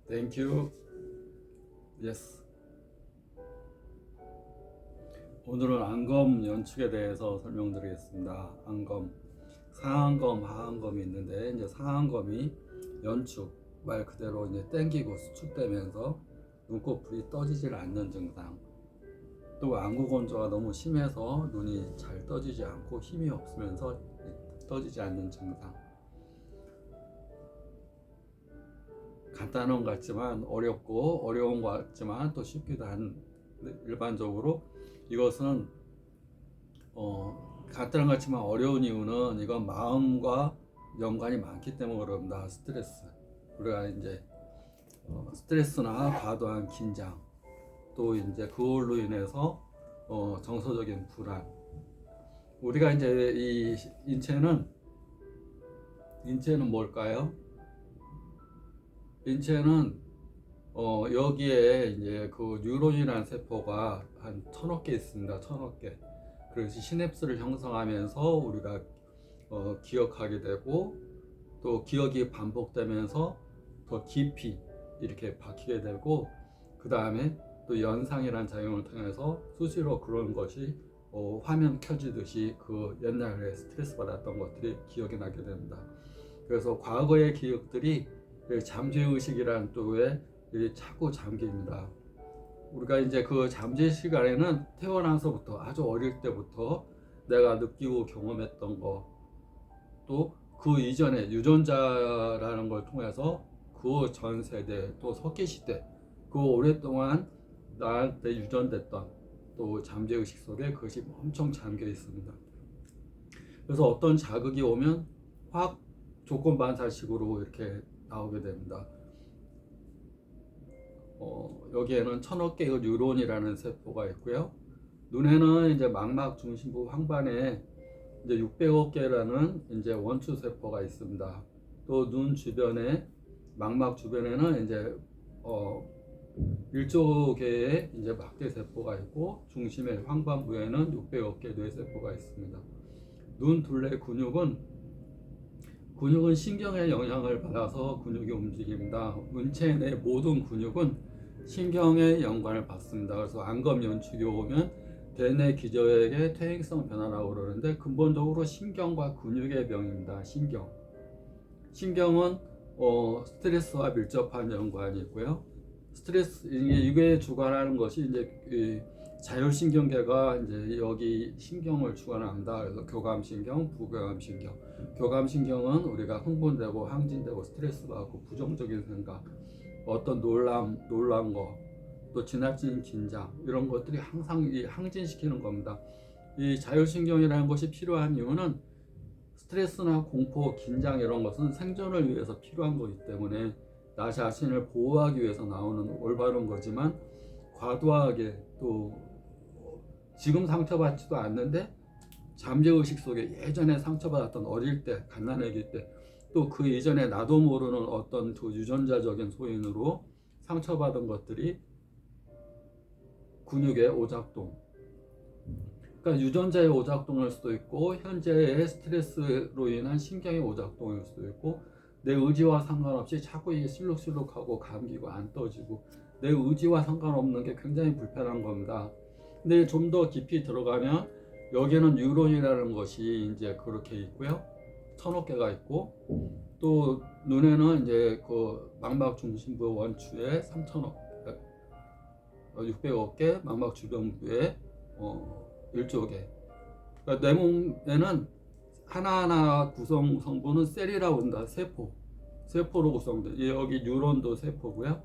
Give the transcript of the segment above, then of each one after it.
Thank you. Yes. 오늘은 안검 연축에 대해서 설명드리겠습니다. 안검, 상안검, 하안검이 있는데 이제 상안검이 연축, 말 그대로 이제 땡기고 수축되면서 눈꺼풀이 떠지질 않는 증상. 또 안구 건조가 너무 심해서 눈이 잘 떠지지 않고 힘이 없으면서 떠지지 않는 증상. 간단한 것 같지만 어렵고 어려운 것 같지만 또 쉽기도 한, 일반적으로 이것은 간단한 것 같지만 어려운 이유는 이건 마음과 연관이 많기 때문에 그럽니다. 스트레스, 우리가 이제 스트레스나 과도한 긴장, 또 이제 그걸로 인해서 정서적인 불안. 우리가 이제 이 인체는 뭘까요? 인체는 여기에 이제 그 뉴런이라는 세포가 한 1000억 개 있습니다. 1000억 개. 그래서 시냅스를 형성하면서 우리가 기억하게 되고, 또 기억이 반복되면서 더 깊이 이렇게 박히게 되고, 그 다음에 또 연상이라는 작용을 통해서 수시로 그런 것이 화면 켜지듯이 그 옛날에 스트레스 받았던 것들이 기억이 나게 됩니다. 그래서 과거의 기억들이 잠재의식이라는 쪽에 자꾸 잠깁니다. 우리가 이제 그 잠재의식 안에는 태어나서부터 아주 어릴 때부터 내가 느끼고 경험했던 거, 또 그 이전에 유전자라는 걸 통해서 그 전 세대, 또 석기 시대, 그 오랫동안 나한테 유전됐던 또 잠재의식 속에 그것이 엄청 잠겨 있습니다. 그래서 어떤 자극이 오면 확 조건 반사식으로 이렇게 나오게 됩니다. 여기에는 1000억 개의 뉴런이라는 세포가 있고요. 눈에는 이제 망막 중심부 황반에 이제 600억 개라는 이제 원추 세포가 있습니다. 또 눈 주변에, 망막 주변에는 이제 1조 개의 이제 막대 세포가 있고, 중심의 황반부에는 600억 개 뇌 세포가 있습니다. 눈 둘레 근육은 신경의 영향을 받아서 근육이 움직입니다. 인체 내 모든 근육은 신경의 영향을 받습니다. 그래서 안검 연축이 오면 대뇌 기저역의 퇴행성 변화라고 그러는데, 근본적으로 신경과 근육의 병입니다. 신경은 스트레스와 밀접한 연관이 있고요. 스트레스, 이게 주관하는 것이 이제 자율신경계가 이제 여기 신경을 주관합니다. 그래서 교감신경, 부교감신경. 교감신경은 우리가 흥분되고 항진되고 스트레스 받고 부정적인 생각, 어떤 놀란 거, 또 지나친 긴장, 이런 것들이 항상 항진시키는 겁니다. 이 자율신경이라는 것이 필요한 이유는 스트레스나 공포, 긴장 이런 것은 생존을 위해서 필요한 거기 때문에 나 자신을 보호하기 위해서 나오는 올바른 거지만, 과도하게 또 지금 상처받지도 않는데 잠재의식 속에 예전에 상처받았던 어릴 때, 갓난아기 때, 또 그 이전에 나도 모르는 어떤 그 유전자적인 소인으로 상처받은 것들이 근육의 오작동, 그러니까 유전자의 오작동일 수도 있고, 현재의 스트레스로 인한 신경의 오작동일 수도 있고, 내 의지와 상관없이 자꾸 이게 실룩실룩하고 감기고 안 떠지고, 내 의지와 상관없는 게 굉장히 불편한 겁니다. 근데 좀 더 깊이 들어가면 여기에는 뉴런이라는 것이 이제 그렇게 있고요. 1000억 개가 있고, 또 눈에는 이제 그 망막 중심부 원추에 3000억, 600억 개, 망막 주변부에 1조 개. 그러니까 내 몸에는 하나하나 구성 성분은 셀이라고 한다. 세포로 구성돼. 여기 뉴런도 세포고요.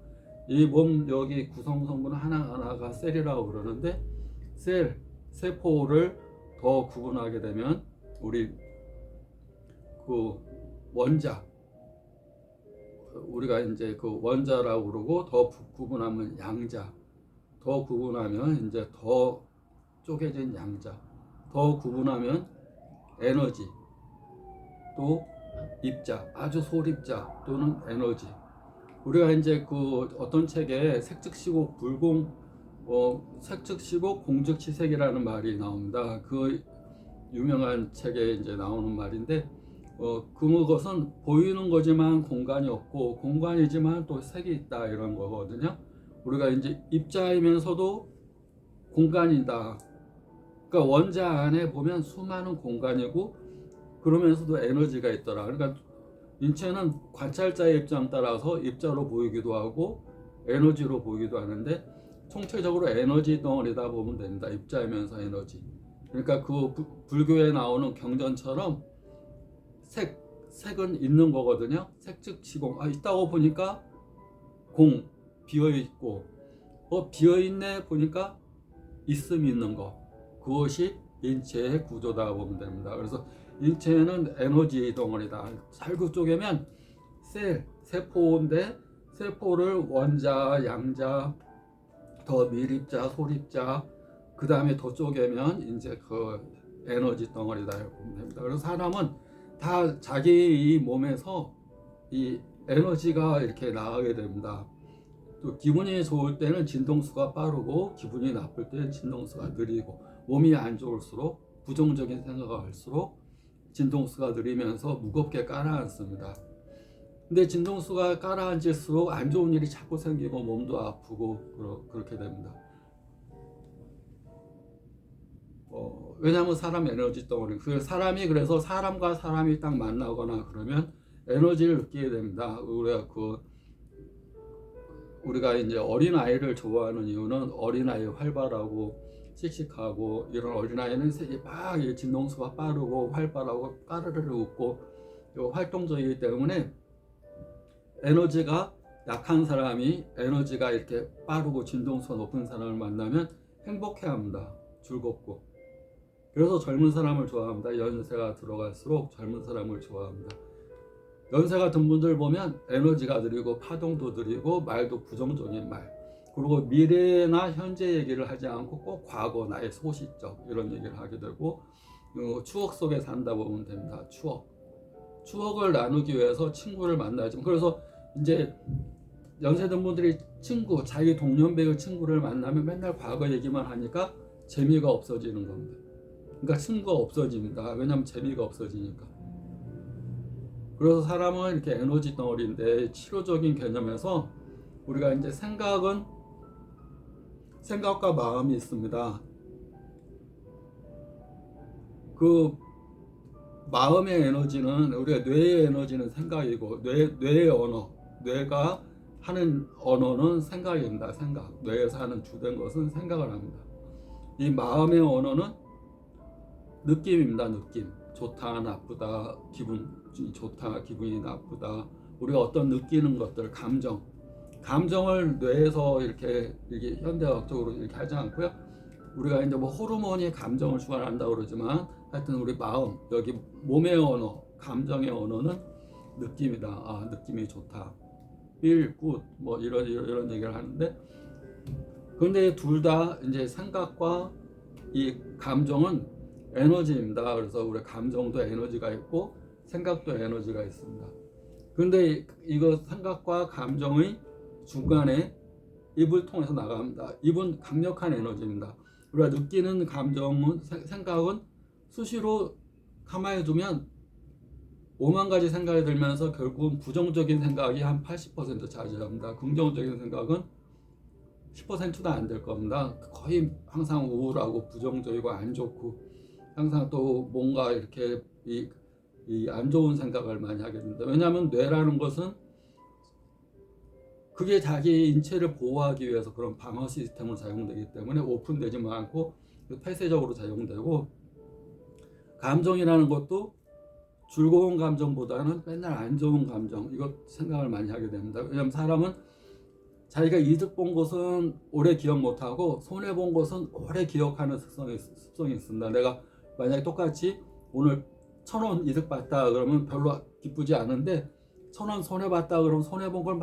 이 몸 여기 구성 성분 하나하나가 셀이라고 그러는데, 세포를 더 구분하게 되면 우리 그 원자, 우리가 이제 그 원자라고 그러고, 더 구분하면 양자, 더 구분하면 이제 더 쪼개진 양자, 더 구분하면 에너지, 또 입자, 아주 소립자 또는 에너지. 우리가 이제 그 어떤 책에 색즉시곡 색즉시곡 공즉치색이라는 말이 나옵니다. 그 유명한 책에 이제 나오는 말인데, 그것은 보이는 거지만 공간이 없고 공간이지만 또 색이 있다 이런 거거든요. 우리가 이제 입자이면서도 공간이다. 그러니까 원자 안에 보면 수많은 공간이고 그러면서도 에너지가 있더라. 그러니까 인체는 관찰자의 입장 따라서 입자로 보이기도 하고 에너지로 보이기도 하는데 총체적으로 에너지 덩어리다 보면 됩니다. 입자이면서 에너지. 그러니까 그 불교에 나오는 경전처럼 색은 있는 거거든요. 색즉 시공. 있다고 보니까 공 비어 있고 비어 있네 보니까 있음이 있는 거. 그것이 인체의 구조다 보면 됩니다. 그래서 인체는 에너지 덩어리다. 살구 쪼개면 세포인데 세포를 원자, 양자, 더 밀입자, 소립자, 그 다음에 더 쪼개면 이제 그 에너지 덩어리다 보면 됩니다. 그래서 사람은 다 자기 이 몸에서 이 에너지가 이렇게 나가게 됩니다. 또 기분이 좋을 때는 진동수가 빠르고 기분이 나쁠 때는 진동수가 느리고 몸이 안 좋을수록 부정적인 생각을 할수록 진동수가 느리면서 무겁게 깔아앉습니다. 근데 진동수가 깔아앉을수록 안 좋은 일이 자꾸 생기고 몸도 아프고 그렇게 됩니다. 왜냐하면 사람 에너지 덩어리. 사람이 그래서 사람과 사람이 딱 만나거나 그러면 에너지를 느끼게 됩니다. 우리가 이제 어린 아이를 좋아하는 이유는 어린 아이 활발하고 씩씩하고 이런 어린 아이는 막 진동수가 빠르고 활발하고 까르르 웃고 활동적이기 때문에 에너지가 약한 사람이 에너지가 이렇게 빠르고 진동수가 높은 사람을 만나면 행복해합니다. 즐겁고. 그래서 젊은 사람을 좋아합니다. 연세가 들어갈수록 젊은 사람을 좋아합니다. 연세가 든 분들 보면 에너지가 느리고 파동도 느리고 말도 부정적인 말, 그리고 미래나 현재 얘기를 하지 않고 꼭 과거, 나의 소시적 이런 얘기를 하게 되고 추억 속에 산다 보면 됩니다. 추억을 나누기 위해서 친구를 만나지. 그래서 이제 연세 든 분들이 자기 동년배의 친구를 만나면 맨날 과거 얘기만 하니까 재미가 없어지는 겁니다. 그러니까 친구가 없어집니다. 왜냐하면 재미가 없어지니까. 그래서 사람은 이렇게 에너지 덩어리인데 치료적인 개념에서 우리가 이제 생각과 마음이 있습니다. 그 마음의 에너지는 우리가 뇌의 에너지는 생각이고 뇌의 언어, 뇌가 하는 언어는 생각입니다. 뇌에서 하는 주된 것은 생각을 합니다. 이 마음의 언어는 느낌입니다. 느낌. 좋다, 나쁘다, 기분이 좋다, 기분이 나쁘다. 우리가 어떤 느끼는 것들, 감정을 뇌에서 이렇게 현대학적으로 이렇게 하지 않고요. 우리가 이제 뭐 호르몬이 감정을 주관한다고 그러지만 하여튼 우리 마음, 여기 몸의 언어, 감정의 언어는 느낌이다. 느낌이 좋다. feel good, 뭐 이런 얘기를 하는데, 그런데 둘 다 이제 생각과 이 감정은 에너지입니다. 그래서 우리 감정도 에너지가 있고 생각도 에너지가 있습니다. 그런데 이거 생각과 감정의 중간에 입을 통해서 나갑니다. 입은 강력한 에너지입니다. 우리가 느끼는 감정은 생각은 수시로 가만히 두면 5만 가지 생각이 들면서 결국은 부정적인 생각이 한 80% 차지합니다. 긍정적인 생각은 10%도 안 될 겁니다. 거의 항상 우울하고 부정적이고 안 좋고 항상 또 뭔가 이렇게 이 안 좋은 생각을 많이 하게 됩니다. 왜냐하면 뇌라는 것은 그게 자기 인체를 보호하기 위해서 그런 방어 시스템으로 사용되기 때문에 오픈되지 않고 폐쇄적으로 사용되고, 감정이라는 것도 즐거운 감정보다는 맨날 안 좋은 감정, 이거 생각을 많이 하게 됩니다. 왜냐하면 사람은 자기가 이득 본 것은 오래 기억 못하고 손해 본 것은 오래 기억하는 습성이 있습니다. 내가 만약에 똑같이 오늘 1,000원 이득 봤다 그러면 별로 기쁘지 않은데 1,000원 손해 봤다 그러면 손해 본 걸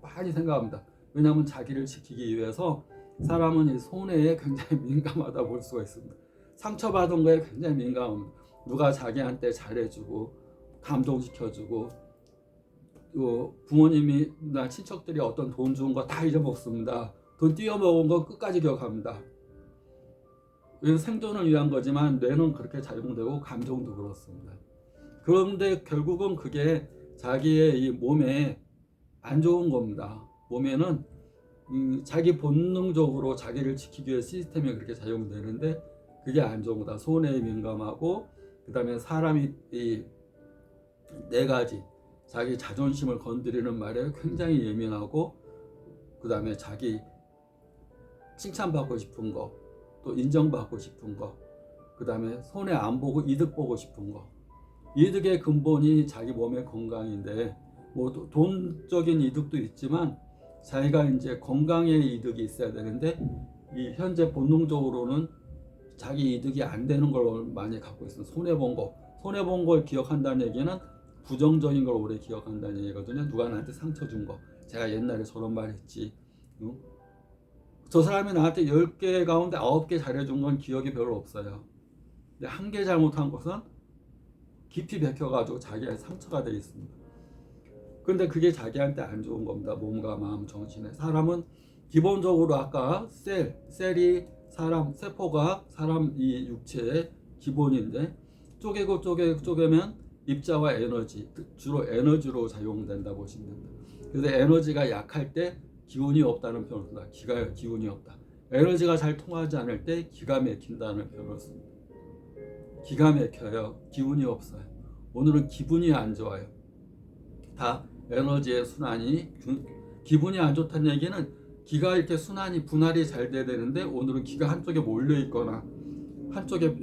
많이 생각합니다. 왜냐하면 자기를 지키기 위해서 사람은 이 손해에 굉장히 민감하다 볼 수가 있습니다. 상처받은 거에 굉장히 민감합니다. 누가 자기한테 잘해주고 감동시켜주고 부모님이나 친척들이 어떤 돈 준 거 다 잊어먹습니다. 돈 띄어먹은 거 끝까지 기억합니다. 이건 생존을 위한 거지만 뇌는 그렇게 작용되고 감정도 그렇습니다. 그런데 결국은 그게 자기의 이 몸에 안 좋은 겁니다. 몸에는 자기 본능적으로 자기를 지키기 위해 시스템이 그렇게 작용되는데 그게 안 좋은 거다. 손해에 민감하고 그다음에 사람이 이 네 가지 자기 자존심을 건드리는 말에 굉장히 예민하고 그다음에 자기 칭찬받고 싶은 거, 또 인정받고 싶은 거, 그다음에 손해 안 보고 이득 보고 싶은 거. 이득의 근본이 자기 몸의 건강인데 뭐 돈적인 이득도 있지만 자기가 이제 건강의 이득이 있어야 되는데 이 현재 본능적으로는 자기 이득이 안 되는 걸 많이 갖고 있어요. 손해 본 걸 기억한다는 얘기는 부정적인 걸 오래 기억한다는 얘기거든요. 누가 나한테 상처 준 거, 제가 옛날에 저런 말 했지, 응? 저 사람이 나한테 10개 가운데 9개 잘해준 건 기억이 별로 없어요. 근데 한 개 잘못한 것은 깊이 bek혀가지고 자기의 상처가 되어 있습니다. 근데 그게 자기한테 안 좋은 겁니다. 몸과 마음, 정신에. 사람은 기본적으로 아까 셀이 사람, 세포가 사람 이 육체의 기본인데 쪼개면 입자와 에너지, 주로 에너지로 작용된다 보시면 됩니다. 그래서 에너지가 약할 때 기운이 없다는 표현을 씁니다. 기운이 없다. 에너지가 잘 통하지 않을 때 기가 막힌다는 표현을 씁니다. 기가 막혀요. 기운이 없어요. 오늘은 기분이 안 좋아요. 다 에너지의 순환이 기분이 안 좋다는 얘기는 기가 이렇게 순환이 분할이 잘 돼야 되는데 오늘은 기가 한쪽에 몰려 있거나 한쪽에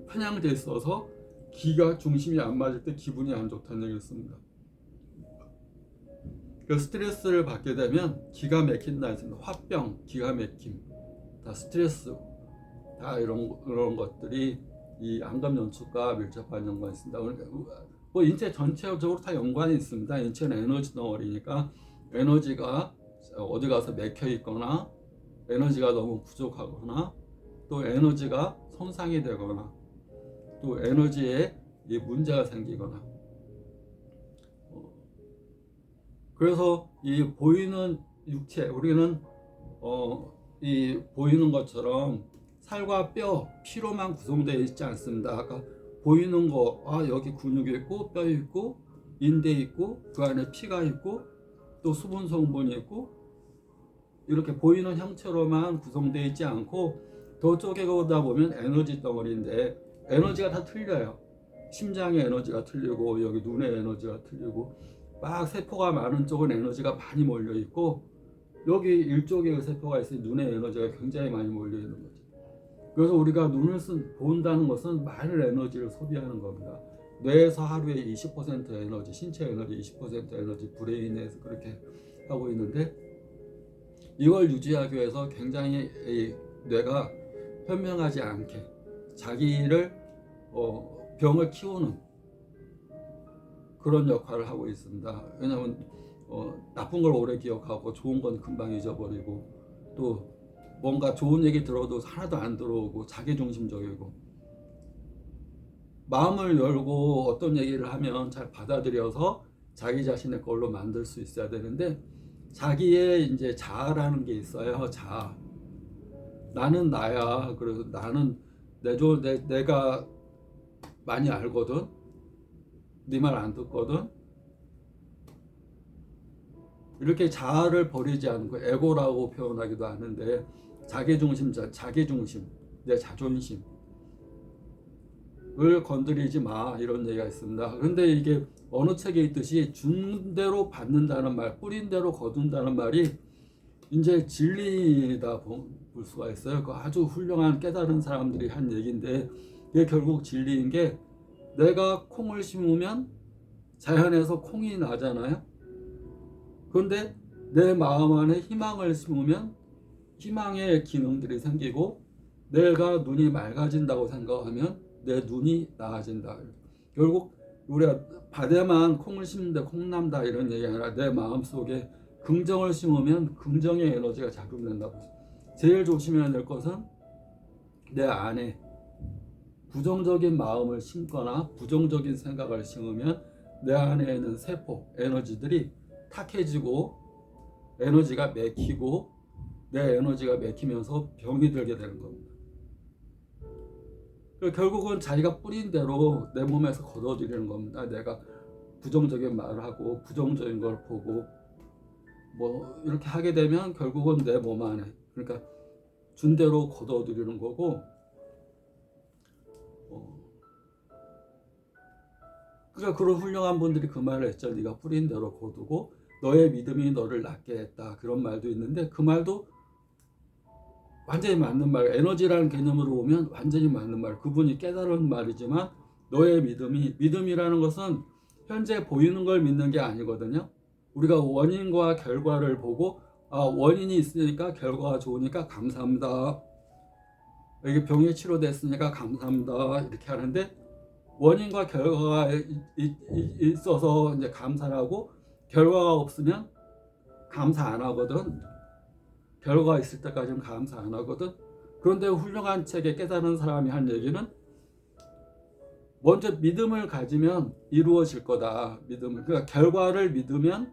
편향돼 있어서 기가 중심이 안 맞을 때 기분이 안 좋다는 얘기를 씁니다. 그 스트레스를 받게 되면 기가 막힌다 했습니다. 화병, 기가 막힘, 다 스트레스, 다 이런 것들이 이 안감 연축과 밀접한 연관이 있습니다. 뭐 인체 전체적으로 다 연관이 있습니다. 인체는 에너지 덩어리니까 에너지가 어디 가서 막혀 있거나 에너지가 너무 부족하거나 또 에너지가 손상이 되거나 또 에너지에 문제가 생기거나 그래서 이 보이는 육체 우리는 이 보이는 것처럼 살과 뼈, 피로만 구성되어 있지 않습니다. 아까 보이는 거, 여기 근육이 있고 뼈 있고 인대 있고 그 안에 피가 있고 또 수분 성분이 있고 이렇게 보이는 형체로만 구성되어 있지 않고 더 쪼개보다 보면 에너지 덩어리인데 에너지가 다 틀려요. 심장의 에너지가 틀리고 여기 눈의 에너지가 틀리고 막 세포가 많은 쪽은 에너지가 많이 몰려 있고 여기 일쪽에 세포가 있으니 눈의 에너지가 굉장히 많이 몰려 있는 거죠. 그래서 우리가 눈을 본다는 것은 많은 에너지를 소비하는 겁니다. 뇌에서 하루에 20% 에너지, 신체 에너지 20% 에너지, 브레인에서 그렇게 하고 있는데 이걸 유지하기 위해서 굉장히 뇌가 현명하지 않게 자기를 병을 키우는 그런 역할을 하고 있습니다. 왜냐하면 나쁜 걸 오래 기억하고 좋은 건 금방 잊어버리고 또 뭔가 좋은 얘기 들어도 하나도 안 들어오고 자기중심적이고 마음을 열고 어떤 얘기를 하면 잘 받아들여서 자기 자신의 걸로 만들 수 있어야 되는데 자기의 이제 자아라는 게 있어요. 자아. 나는 나야. 그래서 나는 내가 많이 알거든. 네 말 안 듣거든. 이렇게 자아를 버리지 않고 에고라고 표현하기도 하는데 자기중심, 내 자존심을 건드리지 마 이런 얘기가 있습니다. 그런데 이게 어느 책에 있듯이 준 대로 받는다는 말, 뿌린 대로 거둔다는 말이 이제 진리다 볼 수가 있어요. 그 아주 훌륭한 깨달은 사람들이 한 얘기인데 이게 결국 진리인 게 내가 콩을 심으면 자연에서 콩이 나잖아요. 그런데 내 마음 안에 희망을 심으면 희망의 기능들이 생기고 내가 눈이 맑아진다고 생각하면 내 눈이 나아진다. 결국 우리가 밭에만 콩을 심는데 콩난다 이런 얘기가 아니라 내 마음속에 긍정을 심으면 긍정의 에너지가 작용된다고. 제일 조심해야 될 것은 내 안에 부정적인 마음을 심거나 부정적인 생각을 심으면 내 안에 있는 세포, 에너지들이 탁해지고 에너지가 막히고 내 에너지가 막히면서 병이 들게 되는 겁니다. 결국은 자기가 뿌린 대로 내 몸에서 걷어들이는 겁니다. 내가 부정적인 말을 하고 부정적인 걸 보고 뭐 이렇게 하게 되면 결국은 내 몸 안에, 그러니까 준 대로 걷어들이는 거고, 그러니까 그런 훌륭한 분들이 그 말을 했죠. 네가 뿌린 대로 거두고 너의 믿음이 너를 낫게 했다, 그런 말도 있는데, 그 말도 완전히 맞는 말, 에너지라는 개념으로 보면 완전히 맞는 말, 그분이 깨달은 말이지만, 너의 믿음이라는 것은 현재 보이는 걸 믿는 게 아니거든요. 우리가 원인과 결과를 보고, 아, 원인이 있으니까 결과가 좋으니까 감사합니다, 이게 병이 치료됐으니까 감사합니다, 이렇게 하는데, 원인과 결과가 있어서 이제 감사를 하고, 결과가 없으면 감사 안 하거든. 결과가 있을 때까지는 감사 안 하거든. 그런데 훌륭한 책에 깨달은 사람이 한 얘기는, 먼저 믿음을 가지면 이루어질 거다. 믿음을, 그러니까 결과를 믿으면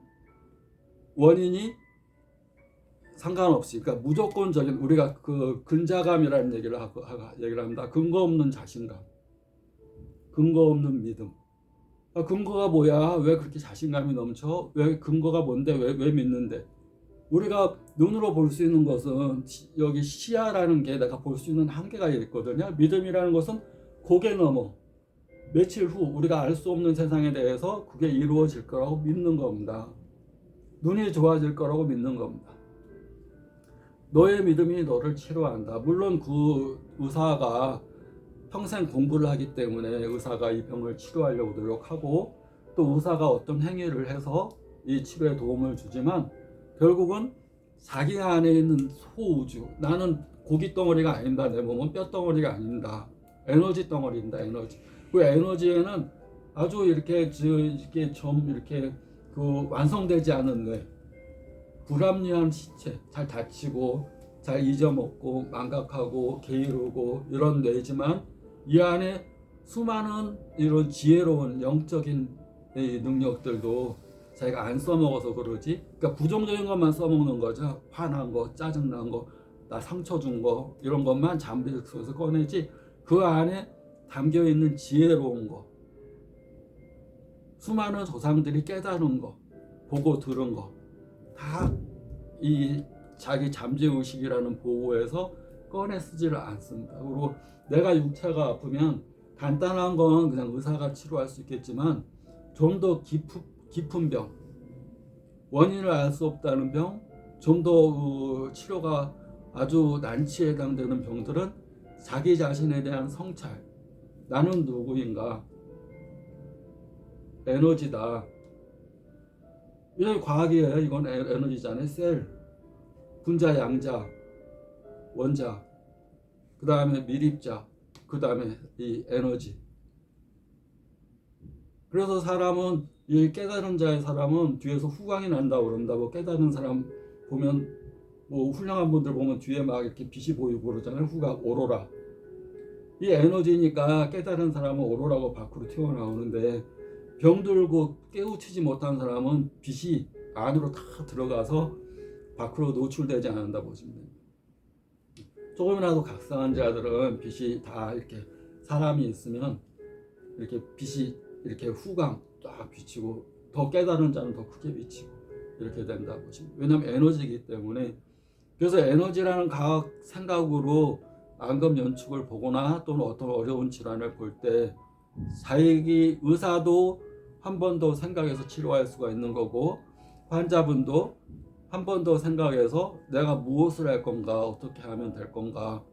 원인이 상관없이, 그러니까 무조건적인, 우리가 그 근자감이라는 얘기를 합니다. 근거 없는 자신감, 근거 없는 믿음. 근거가 뭐야? 왜 그렇게 자신감이 넘쳐? 왜, 근거가 뭔데? 왜 믿는데? 우리가 눈으로 볼 수 있는 것은, 여기 시야라는 게 내가 볼 수 있는 한계가 있거든요. 믿음이라는 것은 고개 넘어 며칠 후 우리가 알 수 없는 세상에 대해서 그게 이루어질 거라고 믿는 겁니다. 눈이 좋아질 거라고 믿는 겁니다. 너의 믿음이 너를 치료한다. 물론 그 의사가 평생 공부를 하기 때문에 의사가 이 병을 치료하려고 노력하고, 또 의사가 어떤 행위를 해서 이 치료에 도움을 주지만, 결국은 자기 안에 있는 소우주, 나는 고기 덩어리가 아닌다, 내 몸은 뼈 덩어리가 아닌다, 에너지 덩어리입니다. 에너지. 그 에너지에는 아주 이렇게 좀 이렇게 그 완성되지 않은 뇌, 불합리한 시체, 잘 다치고 잘 잊어먹고 망각하고 게으르고 이런 뇌지만, 이 안에 수많은 이런 지혜로운 영적인 능력들도 자기가 안 써먹어서 그러지. 그러니까 부정적인 것만 써먹는 거죠. 화난 거, 짜증난 거, 나 상처 준 거, 이런 것만 잠들 속에서 꺼내지, 그 안에 담겨있는 지혜로운 거, 수많은 조상들이 깨달은 거, 보고 들은 거, 다 이 자기 잠재의식이라는 보고에서 꺼내 쓰지를 않습니다. 그리고 내가 육체가 아프면 간단한 건 그냥 의사가 치료할 수 있겠지만, 좀 더 깊은 병, 원인을 알 수 없다는 병, 좀 더 치료가 아주 난치에 해당되는 병들은 자기 자신에 대한 성찰, 나는 누구인가, 에너지다. 이건 과학이에요. 이건 에너지잖아요. 셀, 분자, 양자, 원자, 그 다음에 밀입자, 그 다음에 이 에너지. 그래서 사람은, 이 깨달은 자의 사람은 뒤에서 후광이 난다고 그런다고, 깨달은 사람 보면, 뭐 훌륭한 분들 보면 뒤에 막 이렇게 빛이 보이고 그러잖아요. 후광, 오로라. 이 에너지니까 깨달은 사람은 오로라고 밖으로 튀어나오는데, 병들고 깨우치지 못한 사람은 빛이 안으로 다 들어가서 밖으로 노출되지 않는다 보시면 됩니다. 조금이라도 각성한 자들은 빛이 다 이렇게, 사람이 있으면 이렇게 빛이 이렇게 후광 딱 비치고, 더 깨달은 자는 더 크게 비치고 이렇게 된다 보시면, 왜냐하면 에너지이기 때문에. 그래서 에너지라는 과학 생각으로 안검 연축을 보거나 또는 어떤 어려운 질환을 볼 때, 자기 의사도 한 번 더 생각해서 치료할 수가 있는 거고, 환자분도 한 번 더 생각해서 내가 무엇을 할 건가, 어떻게 하면 될 건가,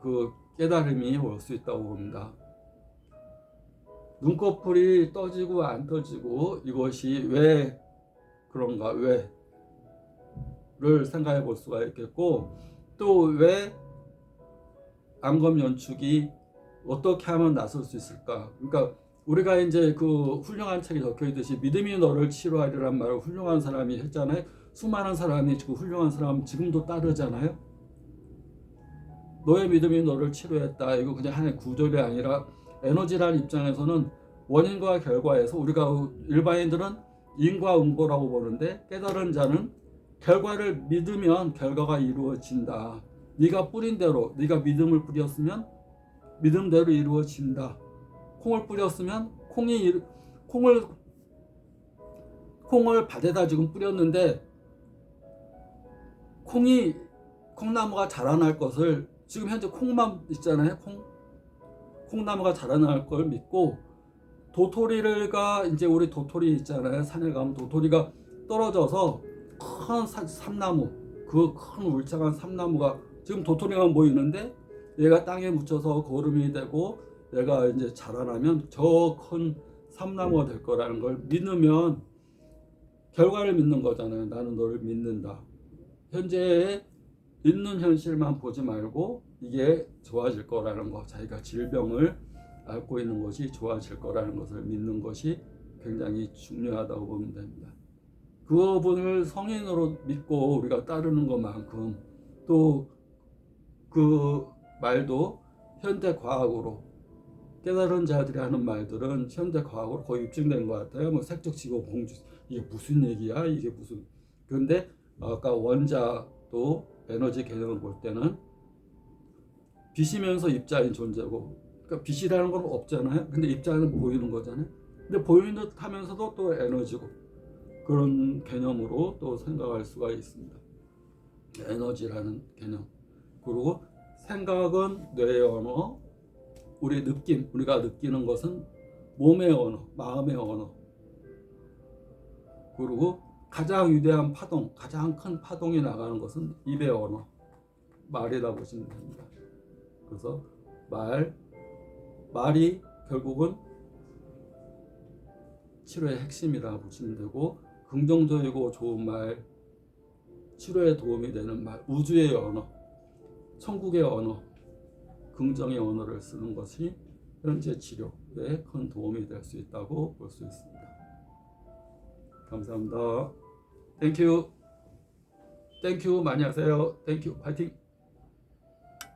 그 깨달음이 올 수 있다고 봅니다. 눈꺼풀이 떠지고 안 떠지고 이것이 왜 그런가, 왜를 생각해 볼 수가 있겠고, 또 왜 안검 연축이 어떻게 하면 나설 수 있을까. 그러니까 우리가 이제 그 훌륭한 책에 적혀 있듯이 믿음이 너를 치료하리란 말을 훌륭한 사람이 했잖아요. 수많은 사람이 그 훌륭한 사람 지금도 따르잖아요. 너의 믿음이 너를 치료했다. 이거 그냥 하나의 구절이 아니라, 에너지라는 입장에서는 원인과 결과에서, 우리가 일반인들은 인과 응보라고 보는데, 깨달은 자는 결과를 믿으면 결과가 이루어진다. 네가 뿌린 대로, 네가 믿음을 뿌렸으면 믿음대로 이루어진다. 콩을 뿌렸으면 콩을 밭에다 지금 뿌렸는데 콩나무가 자라날 것을, 지금 현재 콩만 있잖아요. 콩나무가 자라날 걸 믿고, 도토리가 이제 우리 도토리 있잖아요. 산에 가면 도토리가 떨어져서 큰 삼나무, 그 큰 울창한 삼나무가 지금 도토리만 보이는데 얘가 땅에 묻혀서 거름이 되고 얘가 이제 자라나면 저 큰 삼나무가 될 거라는 걸 믿으면 결과를 믿는 거잖아요. 나는 너를 믿는다. 현재 있는 현실만 보지 말고 이게 좋아질 거라는 거, 자기가 질병을 앓고 있는 것이 좋아질 거라는 것을 믿는 것이 굉장히 중요하다고 보면 됩니다. 그분을 성인으로 믿고 우리가 따르는 것만큼 또 그 말도 현대 과학으로, 깨달은 자들이 하는 말들은 현대 과학으로 거의 입증된 것 같아요. 뭐 색적지고 공주, 이게 무슨 얘기야? 이게 무슨. 그런데 아까 원자도 에너지 개념을 볼 때는 빛이면서 입자인 존재고, 그러니까 빛이라는 건 없잖아요. 근데 입자는 보이는 거잖아요. 근데 보이는 듯 하면서도 또 에너지고, 그런 개념으로 또 생각할 수가 있습니다. 에너지라는 개념. 그리고 생각은 뇌의 언어, 우리가 느끼는 것은 몸의 언어, 마음의 언어. 그리고 가장 위대한 파동, 가장 큰 파동이 나가는 것은 입의 언어, 말이라 보시면 됩니다. 그래서 말이 결국은 치료의 핵심이라 보시면 되고, 긍정적이고 좋은 말, 치료에 도움이 되는 말, 우주의 언어, 천국의 언어, 긍정의 언어를 쓰는 것이 현재 치료에 큰 도움이 될 수 있다고 볼 수 있습니다. 감사합니다. 땡큐 많이 하세요. 땡큐 파이팅.